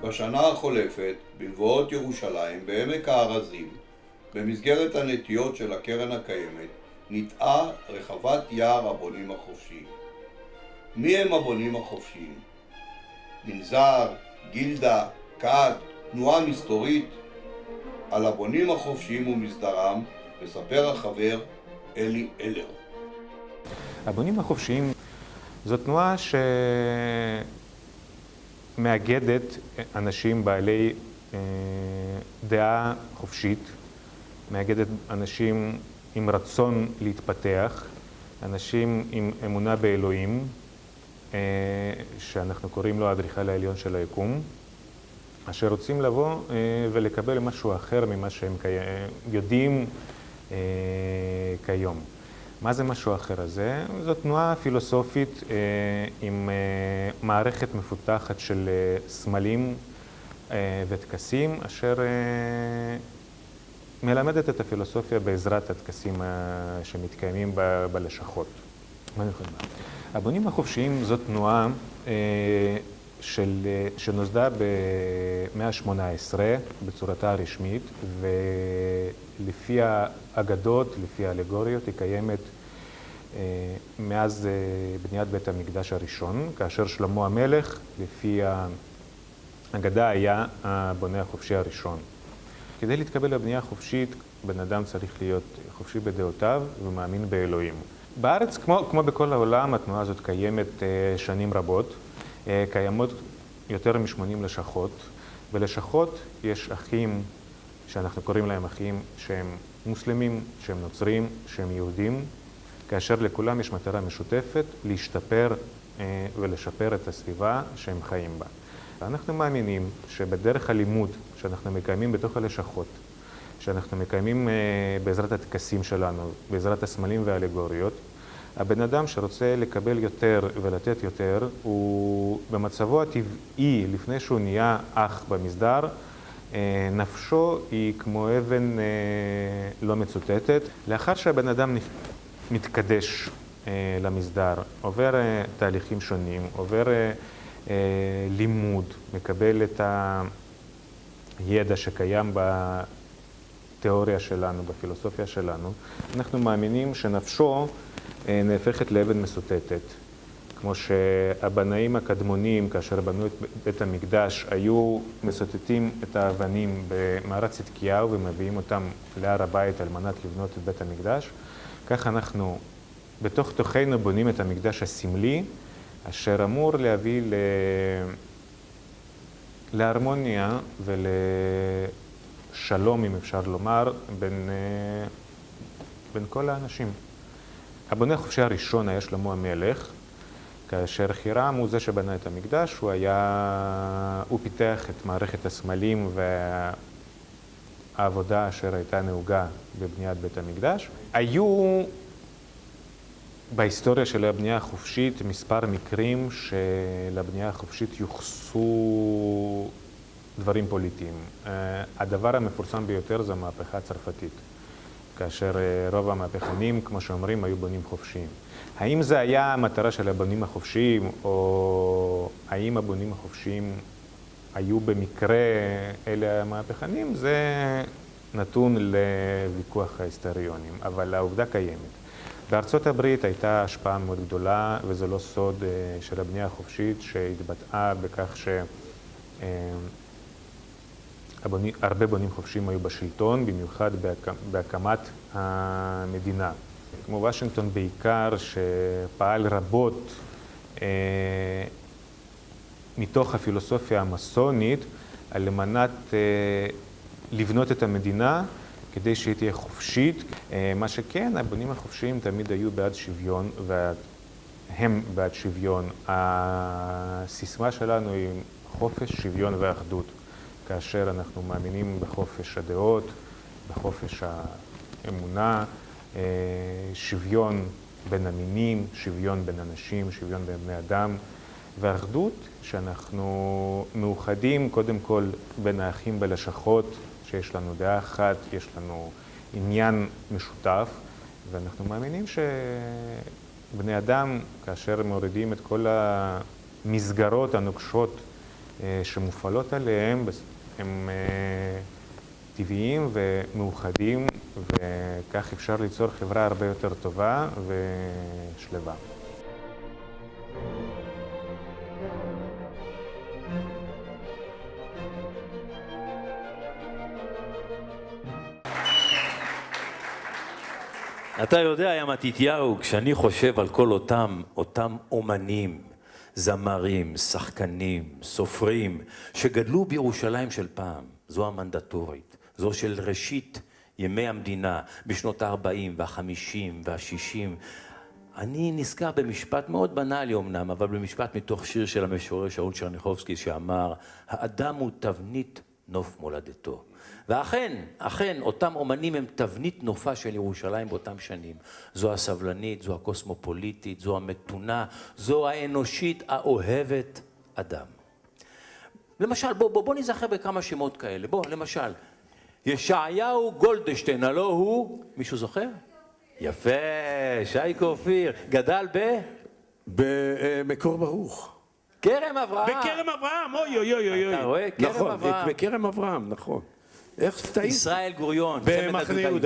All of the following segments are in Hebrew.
בשנה החולפת, במבואות ירושלים, בעמק הארזים, במסגרת הנטיות של הקרן הקיימת, ניטעה רחבת יער הבונים החופשיים. מי הם הבונים החופשיים? מנזר, גילדה, כת, תנועה מסתורית. על הבונים החופשיים ומסדרם מספר החבר אלי אלר. הבונים החופשיים זו תנועה שמאגדת אנשים בעלי דעה חופשית, מאגדת אנשים עם רצון להתפתח, אנשים עם אמונה באלוהים, שאנחנו קוראים לו האדריכל העליון של היקום, אשר רוצים לבוא ולקבל משהו אחר ממה שהם יודעים כיום. מה זה משהו אחר הזה? זו תנועה פילוסופית עם מערכת מפותחת של סמלים וטקסים, אשר מלמדת את הפילוסופיה בעזרת הטקסים שמתקיימים בלשכות. הבונים החופשיים זו תנועה שנוסדה במאה ה-18 בצורתה הרשמית, ולפי האגדות, לפי האלגוריות, היא קיימת מאז בניית בית המקדש הראשון, כאשר שלמה המלך, לפי האגדה, היה הבונה החופשי הראשון. כדי להתקבל לבנייה החופשית, בן אדם צריך להיות חופשי בדעותיו ומאמין באלוהים. בארץ, כמו בכל העולם, התנועה הזאת קיימת שנים רבות. קיימות יותר מ-80 לשכות. בלשכות יש אחים, שאנחנו קוראים להם אחים, שהם מוסלמים, שהם נוצרים, שהם יהודים, כאשר לכולם יש מטרה משותפת להשתפר ולשפר את הסביבה שהם חיים בה. אנחנו מאמינים שבדרך הלימוד שאנחנו מקיימים בתוך הלשכות, שאנחנו מקיימים בעזרת הטקסים שלנו, בעזרת הסמלים והאלגוריות, הבן אדם שרוצה לקבל יותר ולתת יותר, הוא במצבו הטבעי, לפני שהוא נהיה אח במסדר, נפשו היא כמו אבן לא מצוטטת. לאחר שהבן אדם מתקדש למסדר, עובר תהליכים שונים, עובר לימוד, מקבל את הידע שקיים בתיאוריה שלנו, בפילוסופיה שלנו, אנחנו מאמינים שנפשו נהפכת לאבן מסוטטת. כמו שהבנאים הקדמונים, כאשר בנו את בית המקדש, היו מסוטטים את האבנים במערת צדקיהו ומביאים אותם להר הבית על מנת לבנות את בית המקדש, כך אנחנו בתוך תוכנו בונים את המקדש הסמלי, אשר אמור להביא להרמוניה ולשלום, אם אפשר לומר, בין כל האנשים. הבונה החופשי הראשון היה שלמה המלך, כאשר חירם הוא זה שבנה את המקדש, הוא פיתח את מערכת הסמלים והעבודה אשר הייתה נהוגה בבניית בית המקדש. היו בהיסטוריה של הבנייה החופשית מספר מקרים שלבנייה החופשית יוחסו דברים פוליטיים. הדבר המפורסם ביותר זה המהפכה הצרפתית, כאשר רוב המהפכנים, כמו שאומרים, היו בונים חופשיים. האם זה היה המטרה של הבונים החופשיים, או האם הבונים החופשיים היו במקרה אלה המהפכנים, זה נתון לוויכוח ההיסטוריונים, אבל העובדה קיימת. בארצות הברית הייתה השפעה מאוד גדולה, וזה לא סוד של הבנייה החופשית, שהתבטאה בכך הרבה בונים חופשיים היו בשלטון, במיוחד בהקמת המדינה. כמו וושינגטון בעיקר, שפעל רבות מתוך הפילוסופיה המסונית, על מנת לבנות את המדינה, כדי שהיא תהיה חופשית. מה שכן, הבונים החופשיים תמיד היו בעד שוויון, והם בעד שוויון. הסיסמה שלנו היא חופש, שוויון ואחדות. כאשר אנחנו מאמינים בחופש הדעות, בחופש האמונה, שוויון בין המינים, שוויון בין אנשים, שוויון בין בני אדם, ואחדות שאנחנו מאוחדים קודם כל בין האחים בלשכות, שיש לנו דעה אחת, יש לנו עניין משותף, ואנחנו מאמינים שבני אדם, כאשר מורידים את כל המסגרות הנוקשות שמופעלות עליהם הם טבעיים ומאוחדים, וכך אפשר ליצור חברה הרבה יותר טובה ושלווה. אתה יודע, ים מתתיהו, כשאני חושב על כל אותם אומנים, זמרים, שחקנים, סופרים, שגדלו בירושלים של פעם, זו המנדטורית, זו של ראשית ימי המדינה, בשנות ה-40 וה-50 וה-60. אני נזכר במשפט מאוד בנאלי אמנם, אבל במשפט מתוך שיר של המשורר שאול טשרניחובסקי, שאמר, האדם הוא תבנית נוף מולדתו. ואכן, אותם אומנים הם תבנית נופה של ירושלים באותם שנים. זו הסבלנית, זו הקוסמופוליטית, זו המתונה, זו האנושית האוהבת אדם. למשל, בוא נזכר בכמה שמות כאלה. למשל, ישעיהו גולדשטיין, הלא הוא, מישהו זוכר? יפה, שייקה אופיר, גדל במקור ברוך. כרם אברהם. בכרם אברהם, אוי. אתה רואה? כרם אברהם. נכון, בכרם אברהם, נכון. איך טעית? ישראל גוריון.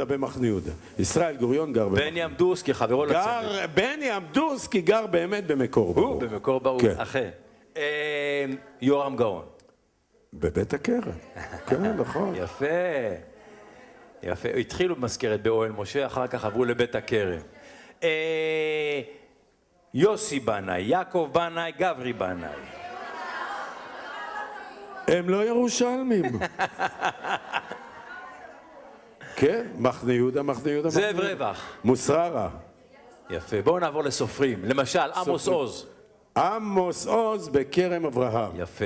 במחנה יהודה. ישראל גוריון גר במחנה. בני אמדורסקי, חברו לצוות. בני אמדורסקי גר באמת במקור ברוך. הוא במקור ברוך, אכן. יורם גאון. בבית הכרם. כן, נכון. יפה. התחילו במזכרת באוהל משה, אחר כך עברו לבית הכרם. יוסי בנאי, יעקב בנאי, גברי בנאי. הם לא ירושלמים. כן, מחנה יהודה. זאב רווח. מוסררה. יפה, בואו נעבור לסופרים. למשל, עמוס עוז. עמוס עוז בכרם אברהם. יפה.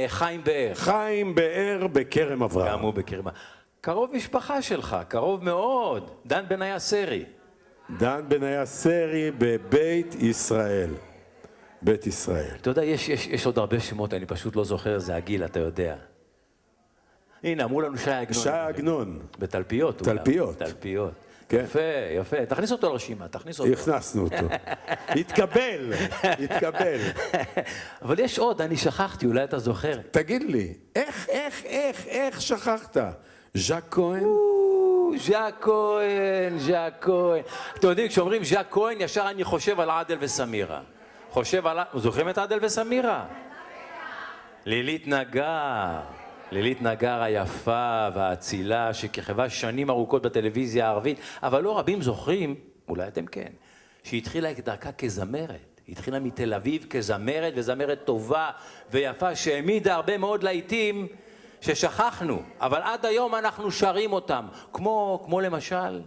חיים באר. חיים באר בכרם אברהם. גם הוא בכרם. קרוב משפחה שלך, קרוב מאוד. דן בניה סרי. דן בניה סרי בבית ישראל. בית ישראל. אתה יודע, יש עוד הרבה שמות, אני פשוט לא זוכר, זה הגיל, אתה יודע. הנה, אמרו לנו שי עגנון. שי עגנון. בתלפיות. תלפיות. כן. יפה. תכניס אותו לרשימה, תכניס אותו. הכנסנו אותו. התקבל. אבל יש עוד, אני שכחתי, אולי אתה זוכר. תגיד לי, איך שכחת? ז'ק כהן? ז'ק כהן. אתם יודעים, כשאומרים ז'ק כהן, ישר אני חושב על עדל וסמירה. זוכרים את עדל וסמירה? לילית נגר היפה והאצילה שכיכבה שנים ארוכות בטלוויזיה הערבית, אבל לא רבים זוכרים, אולי אתם כן, שהתחילה את דרכה כזמרת. התחילה מתל אביב כזמרת, וזמרת טובה ויפה שהעמידה הרבה מאוד לעיתים ששכחנו, אבל עד היום אנחנו שרים אותם, כמו למשל,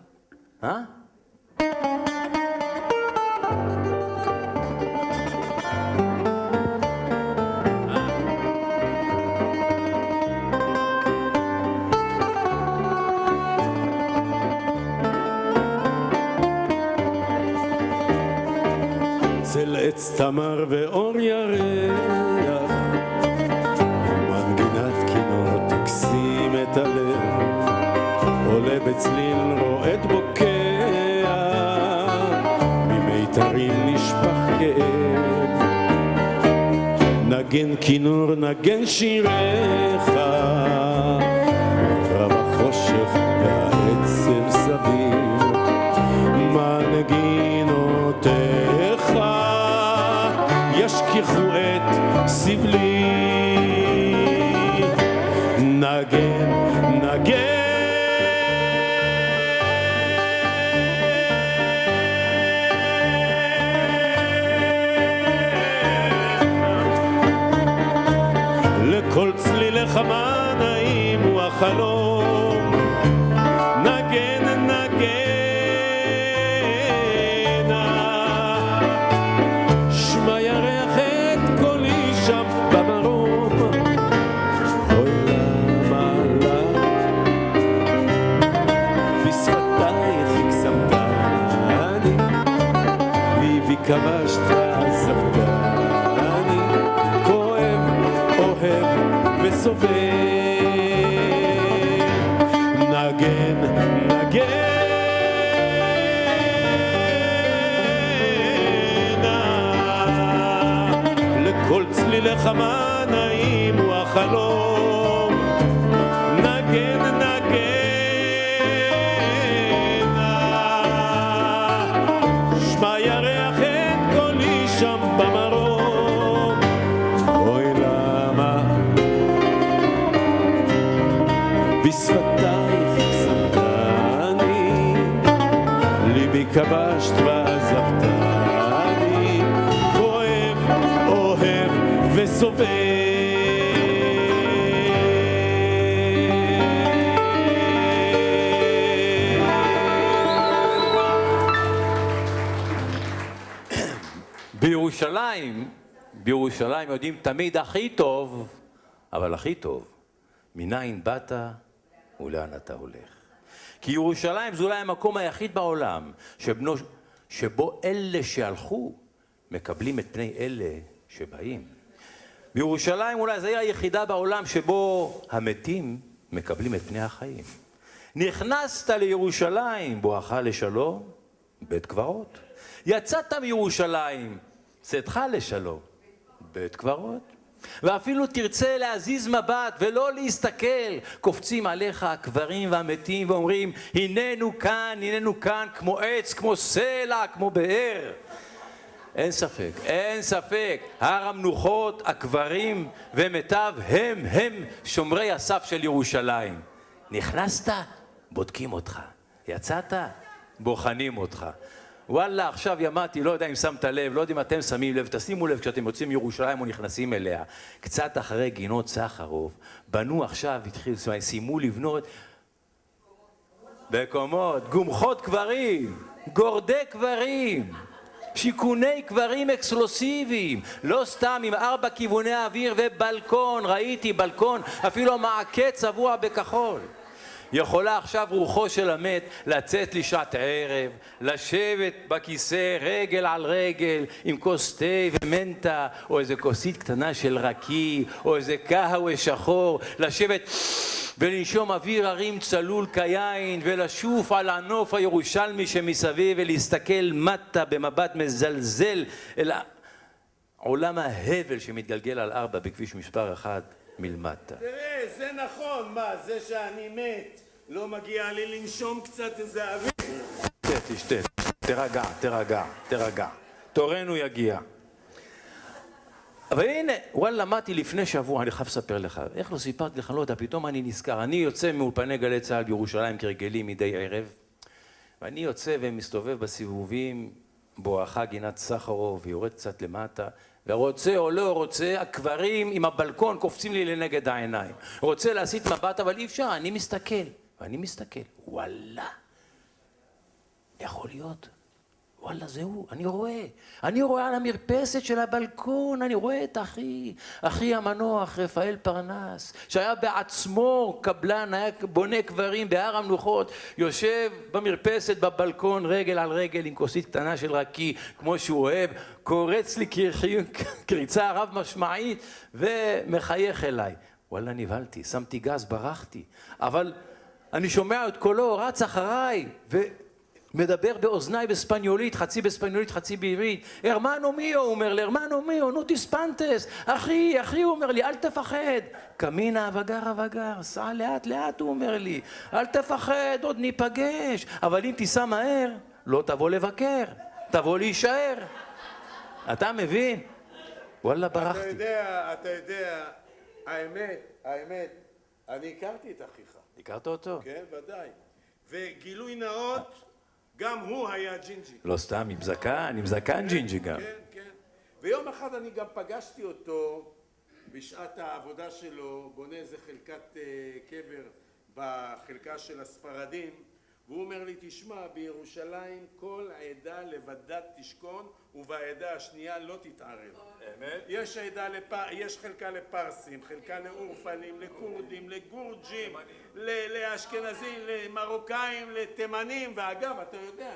צל עץ תמר ואור ירח, ומנגינת כינור תקסים את הלב, עולה בצליל רועד בוקע, ממיתרים נשפך כאב. נגן כינור נגן שיריך, רב החושך והעצב סביב, מנגינותיך ישכיחו את סבלי. נגן לכל צלילך מה נעים הוא החלום. נגן שמע ירח את קולי שם במרום. אוי למה בשפתייך הקסמתני, ליבי כבשת עזבתני, כואב אוהב וסובל. נגן לכל צלילך מה נעים בירושלים יודעים תמיד הכי טוב, אבל הכי טוב, מניין באת ולאן אתה הולך. כי ירושלים זה אולי המקום היחיד בעולם שבו אלה שהלכו מקבלים את פני אלה שבאים. בירושלים אולי זה העיר היחידה בעולם שבו המתים מקבלים את פני החיים. נכנסת לירושלים, בואך לשלום, בית קברות. יצאת מירושלים, צאתך לשלום, בית קברות. ואפילו תרצה להזיז מבט ולא להסתכל, קופצים עליך הקברים והמתים ואומרים, הננו כאן, כמו עץ, כמו סלע, כמו באר. אין ספק, הר המנוחות, הקברים ומיטב הם שומרי הסף של ירושלים. נכנסת, בודקים אותך. יצאת, בוחנים אותך. וואלה, עכשיו ימדתי, לא יודע אם שמת לב, לא יודע אם אתם שמים לב, תשימו לב כשאתם יוצאים מירושלים או נכנסים אליה. קצת אחרי גינות סחרוב, בנו עכשיו, סיימו לבנות בקומות, גומחות קברים, גורדי קברים, שיכוני קברים אקסקלוסיביים, לא סתם עם 4 כיווני אוויר ובלקון, ראיתי בלקון, אפילו מעקה צבוע בכחול. יכולה עכשיו רוחו של המת לצאת לשעת ערב, לשבת בכיסא רגל על רגל עם כוס תה ומנטה או איזה כוסית קטנה של רקי או איזה קהווה שחור, לשבת ולנשום אוויר הרים צלול כיין ולשוף על הנוף הירושלמי שמסביב ולהסתכל מטה במבט מזלזל אל עולם ההבל שמתגלגל על 4 בכביש מספר 1 מלמטה. תראה, זה נכון, מה, זה שאני מת, לא מגיע לי לנשום קצת איזה אוויר? תשתה, תרגע, תורנו יגיע. אבל הנה, וואלה, למדתי לפני שבוע, אני חייב לספר לך, איך לא סיפרתי לך, לא יודע, פתאום אני נזכר, אני יוצא מאולפני גלי צה"ל בירושלים כרגלי מדי ערב, ואני יוצא ומסתובב בסיבובים, בואכה גינת סחרוב, ויורד קצת למטה, ורוצה או לא רוצה, הקברים עם הבלקון קופצים לי לנגד העיניים. רוצה להסיט מבט, אבל אי אפשר, אני מסתכל, וואלה, יכול להיות, וואלה זהו, אני רואה על המרפסת של הבלקון, אני רואה את אחי המנוח, רפאל פרנס, שהיה בעצמו קבלן, היה בונה קברים בהר המנוחות, יושב במרפסת בבלקון רגל על רגל עם כוסית קטנה של רקי, כמו שהוא אוהב, קורץ לי קריצה רב משמעית ומחייך אליי. וואלה נבהלתי, שמתי גז, ברחתי, אבל אני שומע את קולו, רץ אחריי מדבר באוזניי בספניולית, חצי בספניולית, חצי בעברית. הרמנו מיו, הוא אומר לי, הרמנו מיו, נו תספנטס, אחי, הוא אומר לי, אל תפחד. קמינה, אבגר, סע לאט, הוא אומר לי, אל תפחד, עוד ניפגש. אבל אם תיסע מהר, לא תבוא לבקר, תבוא להישאר. אתה מבין? וואלה, ברחתי. אתה יודע, האמת, אני הכרתי את אחיך. הכרת אותו? כן, ודאי. וגילוי נאות, גם הוא היה ג'ינג'י. לא סתם, עם זקן ג'ינג'י גם. כן. ויום אחד אני גם פגשתי אותו בשעת העבודה שלו, בונה איזה חלקת קבר בחלקה של הספרדים, והוא אומר לי, תשמע, בירושלים כל העדה לבדה תשכון, ובעדה השנייה לא תתערב. אמת? יש חלקה לפרסים, חלקה לאורפלים, לקורדים, לגורג'ים, לאשכנזים, למרוקאים, לתימנים, ואגב, אתה יודע,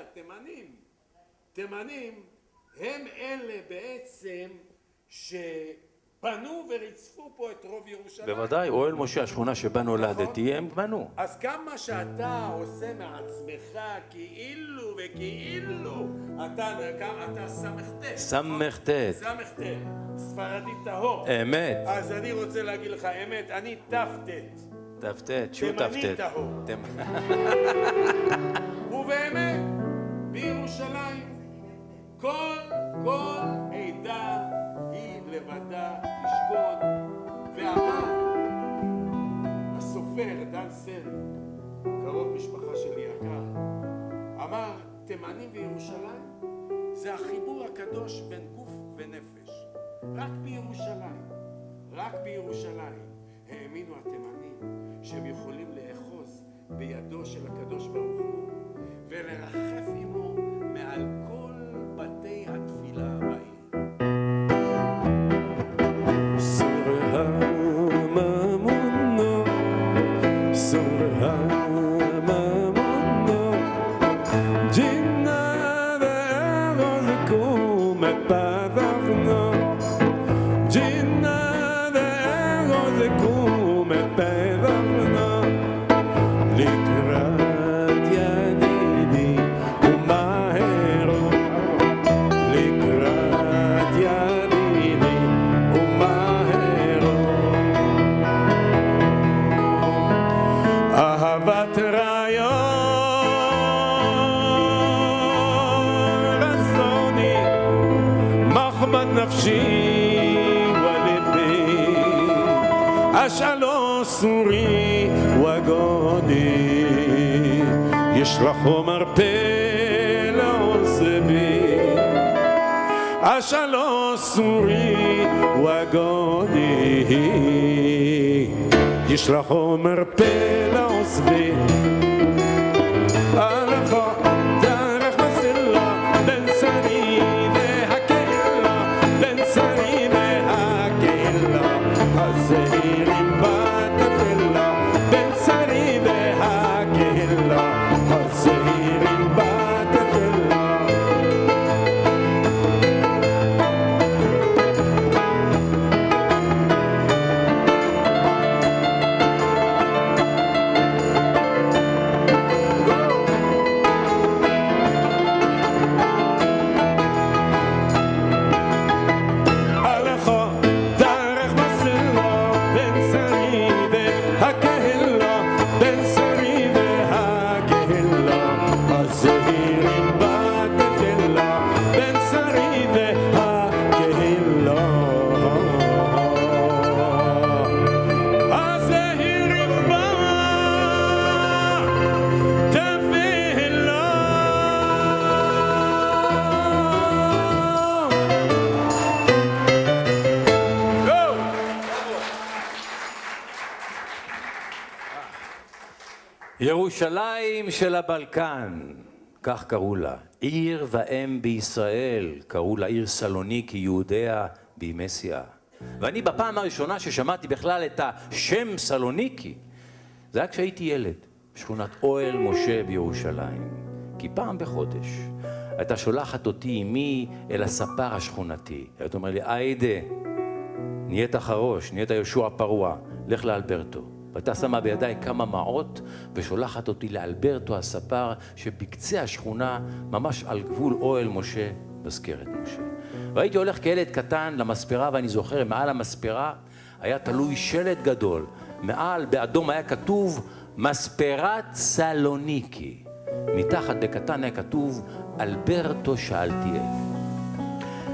תימנים הם אלה בעצם שבנו ורצפו פה את רוב ירושלים. בוודאי, אוהל משה, השכונה שבה נולדתי, הם בנו. אז כמה שאתה עושה מעצמך כאילו וכאילו, אתה סמכת, ספרדי טהור. אמת. אז אני רוצה להגיד לך אמת, אני תפתת. תימני טהור. ובאמת, בירושלים, כל עדה היא לבדה תשכון, ואמר הסופר דן סרי, קרוב משפחה שלי יקר, אמר, תימנים וירושלים זה החיבור הקדוש בין גוף ונפש. רק בירושלים האמינו התימנים שהם יכולים לאחוז בידו של הקדוש ברוך הוא ולרחף עמו מעל כל בתי התפילה בעיר. יחזקו מפדחנה לקראת ידידי ומהרו לקראת ידידי ומהרו אהבת רעיון רצוני מחמד נפשי אשאלו סורי וגוני ישלחו מרפא לעוזבי אשאלו סורי וגוני ישלחו מרפא לעוזבי הלך דרך מסילה בין שרי והקהילה בין שרי והקהילה הזהירים בתפילה בין שרי והקהילה הזהירים בתפילה ירושלים של הבלקן, כך קראו לה. עיר ואם בישראל, קראו לה עיר סלוניקי, יהודיה בימי שיאה. ואני בפעם הראשונה ששמעתי בכלל את השם סלוניקי, זה היה כשהייתי ילד, בשכונת אוהל משה בירושלים. כי פעם בחודש הייתה שולחת אותי אמי אל הספר השכונתי. היית אומר לי, איידה, נהיית חרוש, נהיית יהושע פרוע, לך לאלברטו. ואתה שמה בידיי כמה מעות ושולחת אותי לאלברטו הספר שבקצה השכונה, ממש על גבול אוהל משה, מזכרת משה. והייתי הולך כילד קטן למספרה, ואני זוכר, מעל המספרה היה תלוי שלט גדול. מעל באדום היה כתוב מספרת סלוניקי. מתחת בקטן היה כתוב אלברטו שאלתיאל.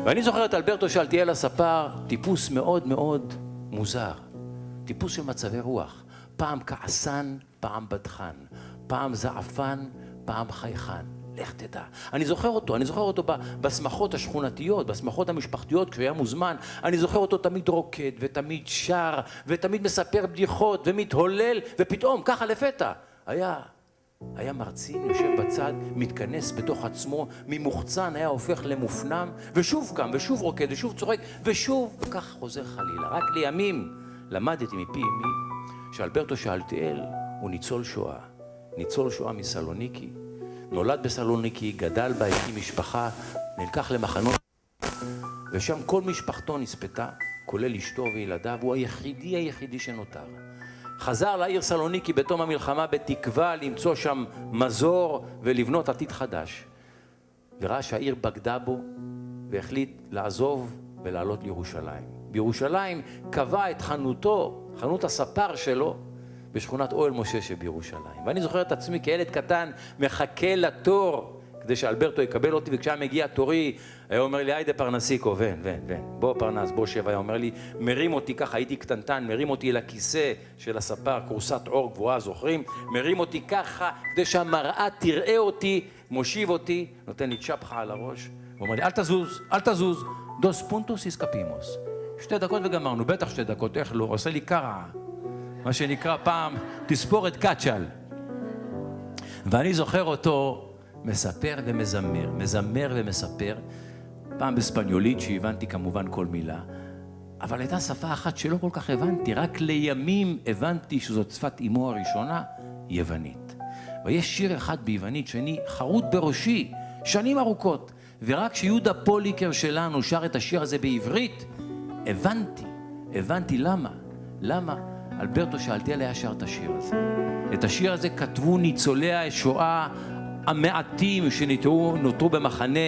ואני זוכר את אלברטו שאלתיאל הספר, טיפוס מאוד מאוד מוזר. טיפוס של מצבי רוח. פעם כעסן, פעם בדחן. פעם זעפן, פעם חייכן. לך תדע. אני זוכר אותו בשמחות השכונתיות, בשמחות המשפחתיות, כשהיה מוזמן. אני זוכר אותו תמיד רוקד, ותמיד שר, ותמיד מספר בדיחות, ומתהולל, ופתאום, ככה לפתע, היה מרצין, יושב בצד, מתכנס בתוך עצמו, ממוחצן היה הופך למופנם, ושוב קם, ושוב רוקד, ושוב צוחק, ושוב, וכך חוזר חלילה. רק לימים למדתי מפי אמי, שאלברטו שאלתיאל הוא ניצול שואה. ניצול שואה מסלוניקי. נולד בסלוניקי, גדל בה, הקים משפחה, נלקח למחנות, ושם כל משפחתו נספתה, כולל אשתו וילדיו, הוא היחידי שנותר. חזר לעיר סלוניקי בתום המלחמה בתקווה למצוא שם מזור ולבנות עתיד חדש. וראה שהעיר בגדה בו והחליט לעזוב ולעלות לירושלים. בירושלים קבע את חנות הספר שלו, בשכונת אוהל משה שבירושלים. ואני זוכר את עצמי כילד קטן מחכה לתור כדי שאלברטו יקבל אותי, וכשהיה מגיע תורי, היה אומר לי, היידה פרנסיקו, בוא פרנס, בוא שב, היה אומר לי, מרים אותי ככה, הייתי קטנטן, מרים אותי לכיסא של הספר, קורסת אור גבוהה, זוכרים? מרים אותי ככה, כדי שהמראה תראה אותי, מושיב אותי, נותן לי צ'פחה על הראש, ואומר לי, אל תזוז, דוס פונטוס איסקפימוס. 2 דקות וגמרנו, בטח 2 דקות, איך לא, עושה לי קרע. מה שנקרא פעם תספורת קאצ'ל. ואני זוכר אותו מספר ומספר, פעם בספניולית שהבנתי כמובן כל מילה, אבל הייתה שפה אחת שלא כל כך הבנתי, רק לימים הבנתי שזאת שפת אמו הראשונה, יוונית. ויש שיר אחד ביוונית שאני חרוט בראשי שנים ארוכות, ורק כשיהודה פוליקר שלנו שר את השיר הזה בעברית, הבנתי למה. למה? אלברטו שאלתיאל היה שר את השיר הזה. את השיר הזה כתבו ניצולי השואה המעטים שנותרו במחנה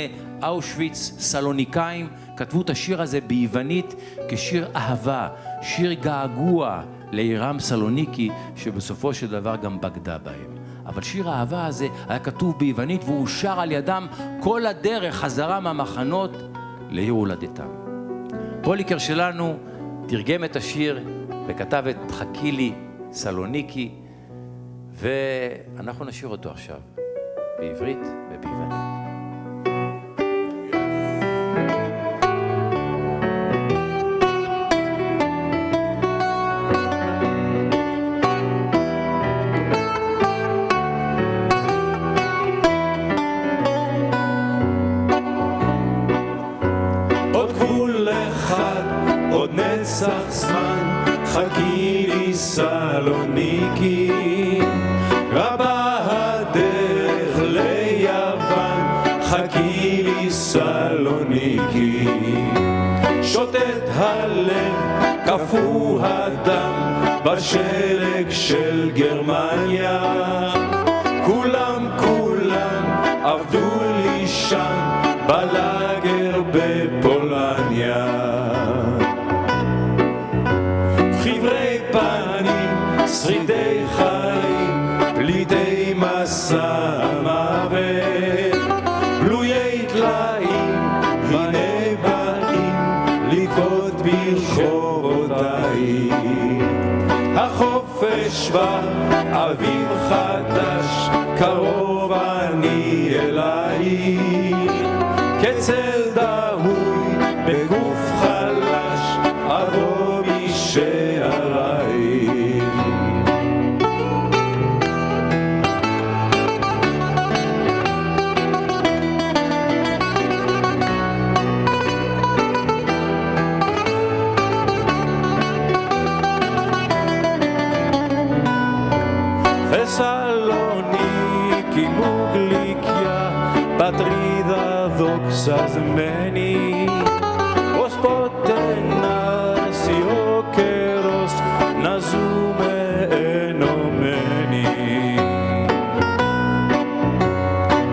אושוויץ, סלוניקאים, כתבו את השיר הזה ביוונית כשיר אהבה, שיר געגוע לעירם סלוניקי, שבסופו של דבר גם בגדה בהם. אבל שיר האהבה הזה היה כתוב ביוונית והוא שר על ידם כל הדרך חזרה מהמחנות לעיר הולדתם. פוליקר שלנו תרגם את השיר וכתב את חכי לי סלוניקי, ואנחנו נשיר אותו עכשיו בעברית וביוונית. עוד גבול אחד, עוד נצח זמן, חכי לי סלוניקי, רבה הדרך ליוון, חכי לי סלוניקי, שוטט הלב, קפוא הדם, בשלג של גרמניה, כולם עבדו לי שם, בלאגר בפולניה. חברי פנים, שרידי חיים, פליטי מסע המוות, בלויי טלאים, הנה באים לבכות ברחובותיי. החופש בא, אביב חדש, קרוב אני אליי, כצל דהוי בגוף חלש, אבוא משעריי. Θεσσαλονίκη μου γλυκιά, πατρίδα δοξασμένη, ως ποτέ να έρθει ο καιρός να ζούμε ενωμένοι.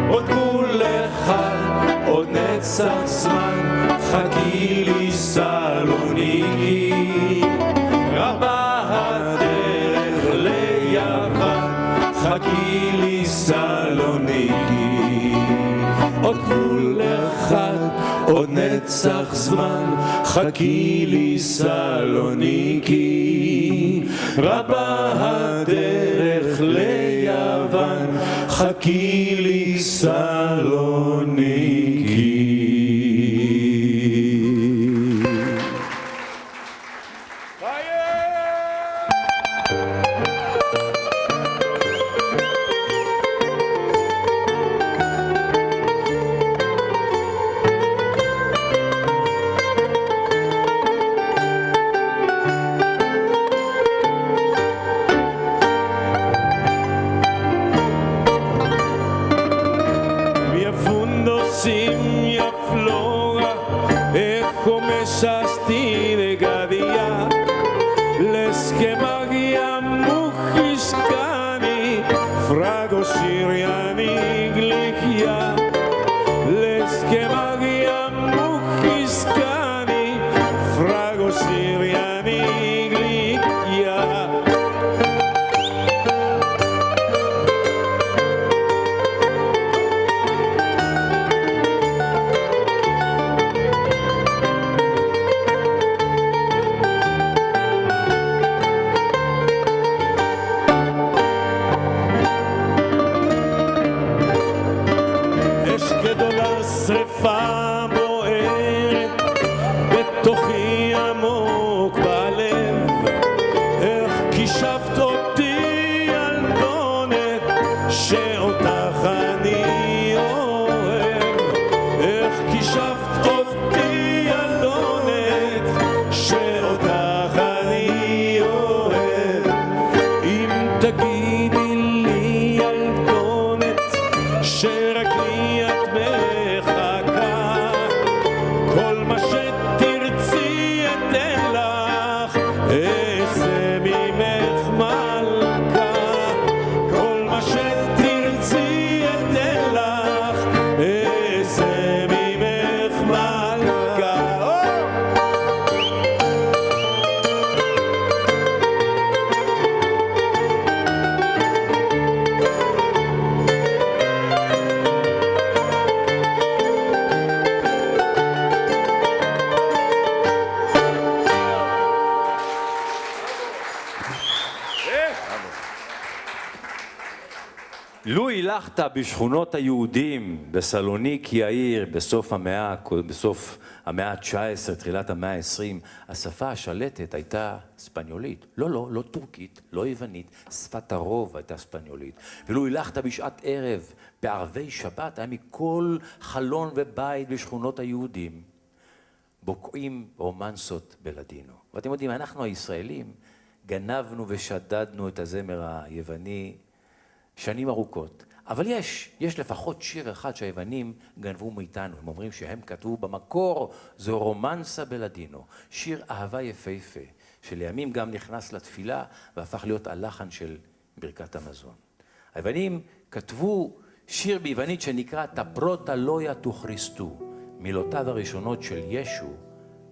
עוד גבול אחד, עוד נצח זמן, חכי לי סלוניקי, רבה הדרך ליוון, חכי לי סלוניקי. עוד גבול אחד, עוד נצח זמן, חכי לי סלוניקי, רבה הדרך ליוון, חכי לי סלוניקי. Μια φλόγα έχω μέσα στη δεκαδιά, λες και μαγεία μου έχεις κάνει, φράγκο Συριανή γλυκιά, λες και μαγεία μου έχεις κάνει, φράγκο Συριανή γλυκιά. שרפה בוערת בתוכי עמוק בלב, איך קישבת אותי ילדונת שאותך אני אוהב, איך קישבת אותי ילדונת שאותך אני אוהב. אם תגידי לי ילדונת שרק לי את מחכה, כל מה שתרצי אתן לך, אעשה לו הילכת בשכונות היהודים, בסלוניקי העיר, בסוף המאה ה-19, תחילת המאה ה-20, השפה השלטת הייתה ספניולית. לא טורקית, לא יוונית, שפת הרוב הייתה ספניולית. ולו הילכת בשעת ערב, בערבי שבת, היה מכל חלון ובית בשכונות היהודים, בוקעים רומנסות בלדינו. ואתם יודעים, אנחנו הישראלים גנבנו ושדדנו את הזמר היווני שנים ארוכות. אבל יש לפחות שיר אחד שהיוונים גנבו מאיתנו. הם אומרים שהם כתבו במקור, זו רומנסה בלדינו. שיר אהבה יפהפה, שלימים גם נכנס לתפילה והפך להיות הלחן של ברכת המזון. היוונים כתבו שיר ביוונית שנקרא תפרוטה לויה תו כריסטו, מילותיו הראשונות של ישו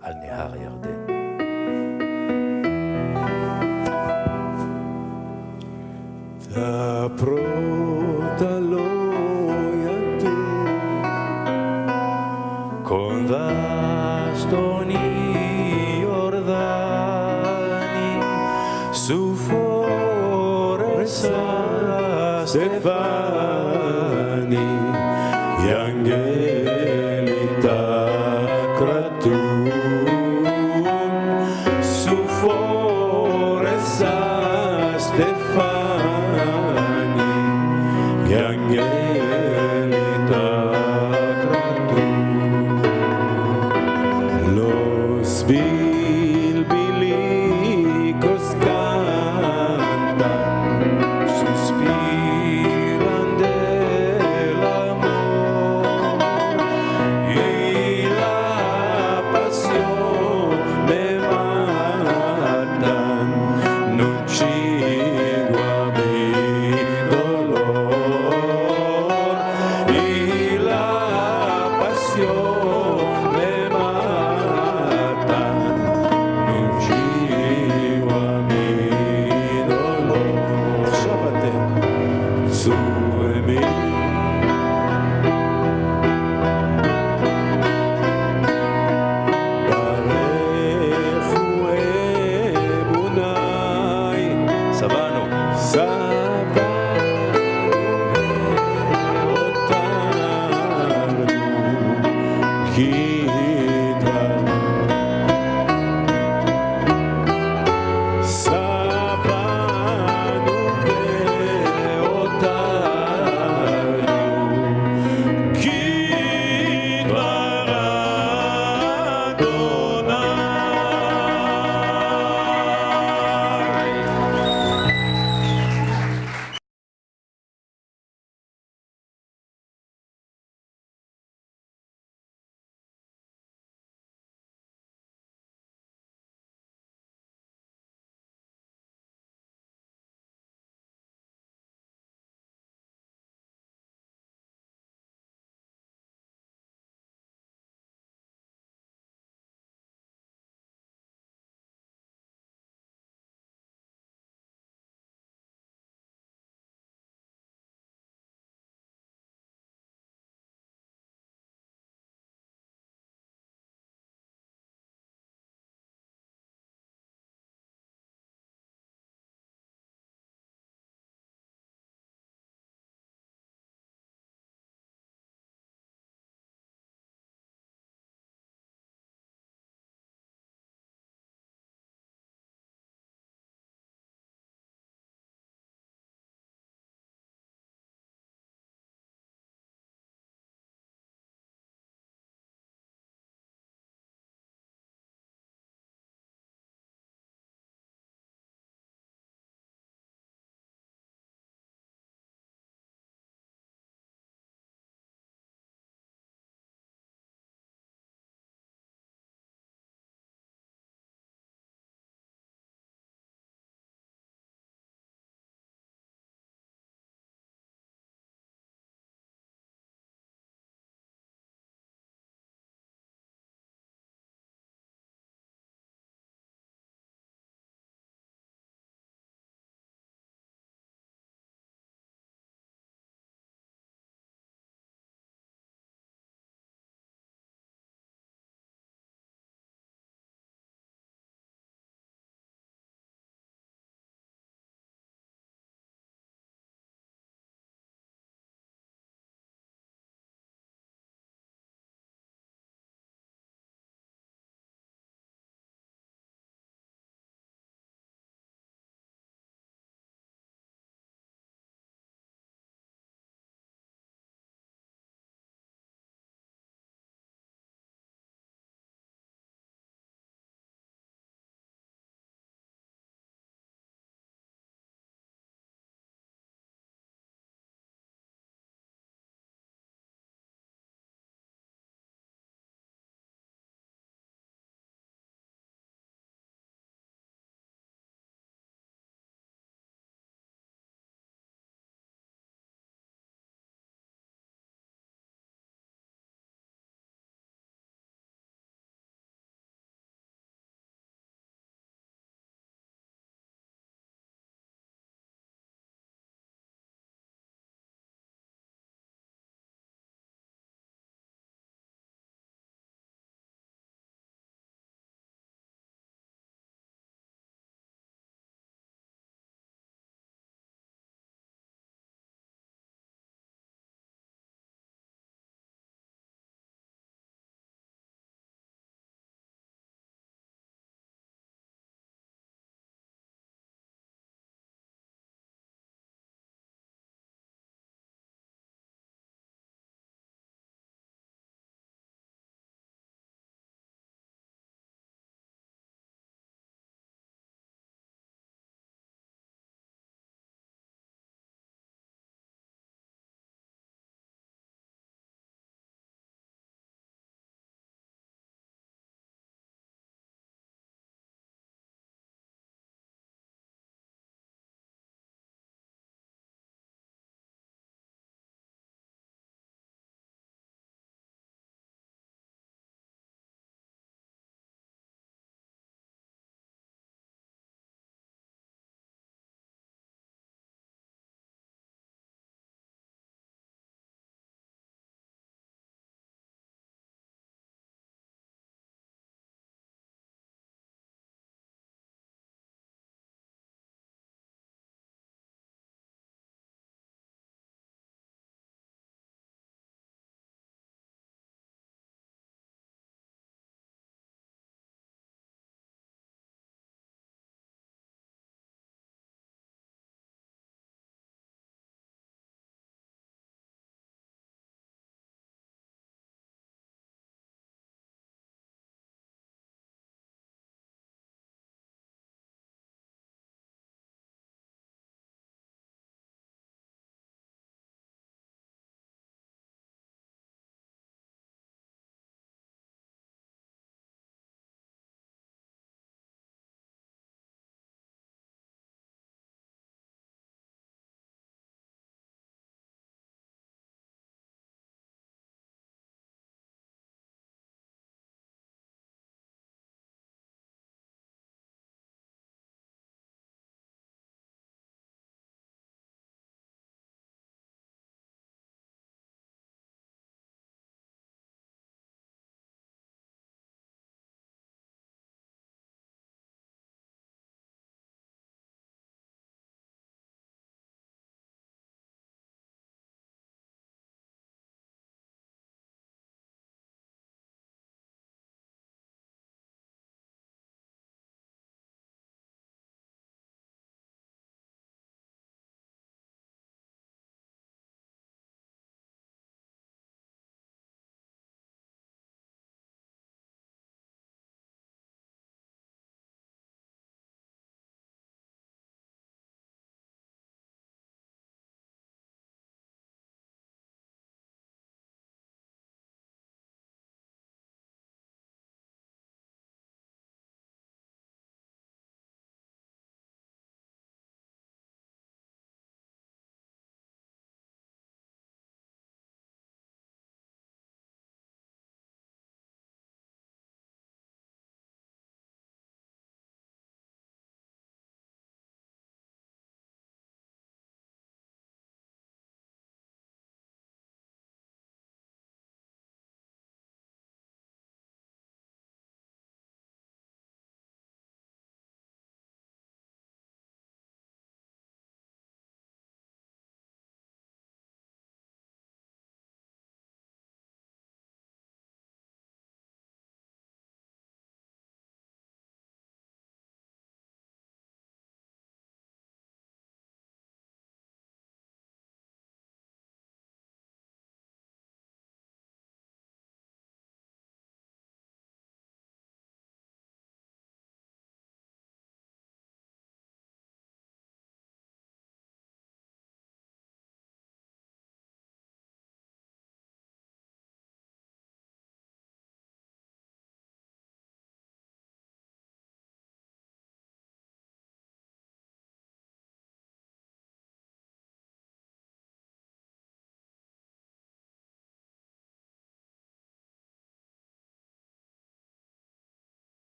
על נהר הירדן. T'approta loia tu con bastoni Giordani su foresta Stefani gli angeli t'accratun su foresta Stefani